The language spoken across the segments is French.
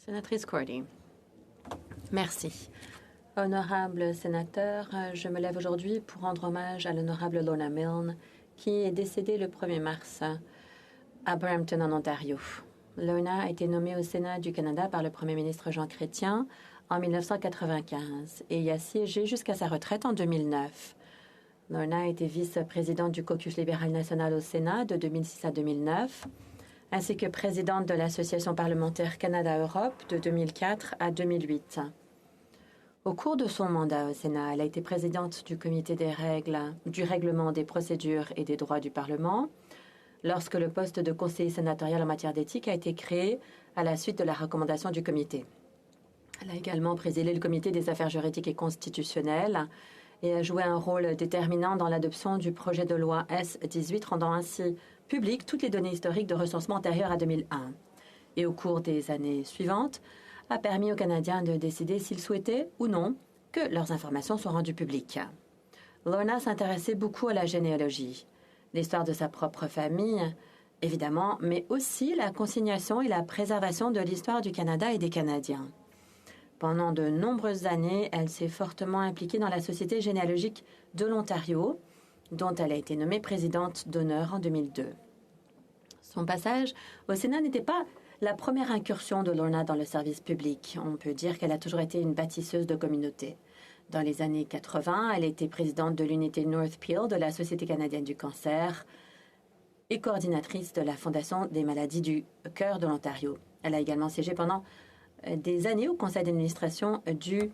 Sénatrice Cordy. Merci. Honorable sénateur, je me lève aujourd'hui pour rendre hommage à l'honorable Lorna Milne, qui est décédée le 1er mars à Brampton, en Ontario. Lorna a été nommée au Sénat du Canada par le premier ministre Jean Chrétien en 1995 et y a siégé jusqu'à sa retraite en 2009. Lorna a été vice-présidente du caucus libéral national au Sénat de 2006 à 2009, ainsi que présidente de l'Association parlementaire Canada-Europe de 2004 à 2008. Au cours de son mandat au Sénat, elle a été présidente du comité du règlement des procédures et des droits du Parlement, lorsque le poste de conseiller sénatorial en matière d'éthique a été créé à la suite de la recommandation du comité. Elle a également présidé le comité des affaires juridiques et constitutionnelles et a joué un rôle déterminant dans l'adoption du projet de loi S-18 rendant ainsi publiques toutes les données historiques de recensement antérieures à 2001. Et au cours des années suivantes, a permis aux Canadiens de décider s'ils souhaitaient ou non que leurs informations soient rendues publiques. Lorna s'intéressait beaucoup à la généalogie, l'histoire de sa propre famille, évidemment, mais aussi la consignation et la préservation de l'histoire du Canada et des Canadiens. Pendant de nombreuses années, elle s'est fortement impliquée dans la Société généalogique de l'Ontario, dont elle a été nommée présidente d'honneur en 2002. Son passage au Sénat n'était pas la première incursion de Lorna dans le service public. On peut dire qu'elle a toujours été une bâtisseuse de communauté. Dans les années 80, elle a été présidente de l'unité North Peel de la Société canadienne du cancer et coordinatrice de la Fondation des maladies du cœur de l'Ontario. Elle a également siégé pendant des années au conseil d'administration du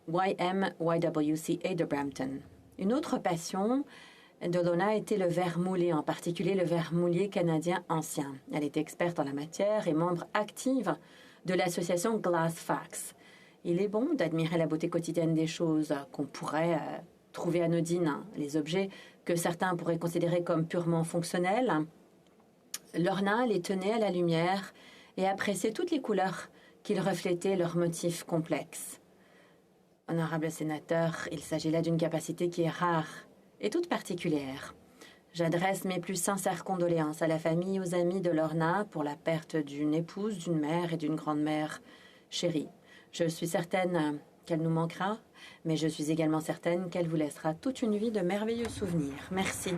YMYWCA de Brampton. Une autre passion de Lorna était le verre moulé, en particulier le verre moulier canadien ancien. Elle était experte en la matière et membre active de l'association Glass Facts. Il est bon d'admirer la beauté quotidienne des choses qu'on pourrait trouver anodines, les objets que certains pourraient considérer comme purement fonctionnels. Lorna les tenait à la lumière et appréciait toutes les couleurs qu'ils reflétaient leurs motifs complexes. Honorable sénateur, il s'agit là d'une capacité qui est rare et toute particulière. J'adresse mes plus sincères condoléances à la famille et aux amis de Lorna pour la perte d'une épouse, d'une mère et d'une grand-mère chérie. Je suis certaine qu'elle nous manquera, mais je suis également certaine qu'elle vous laissera toute une vie de merveilleux souvenirs. Merci.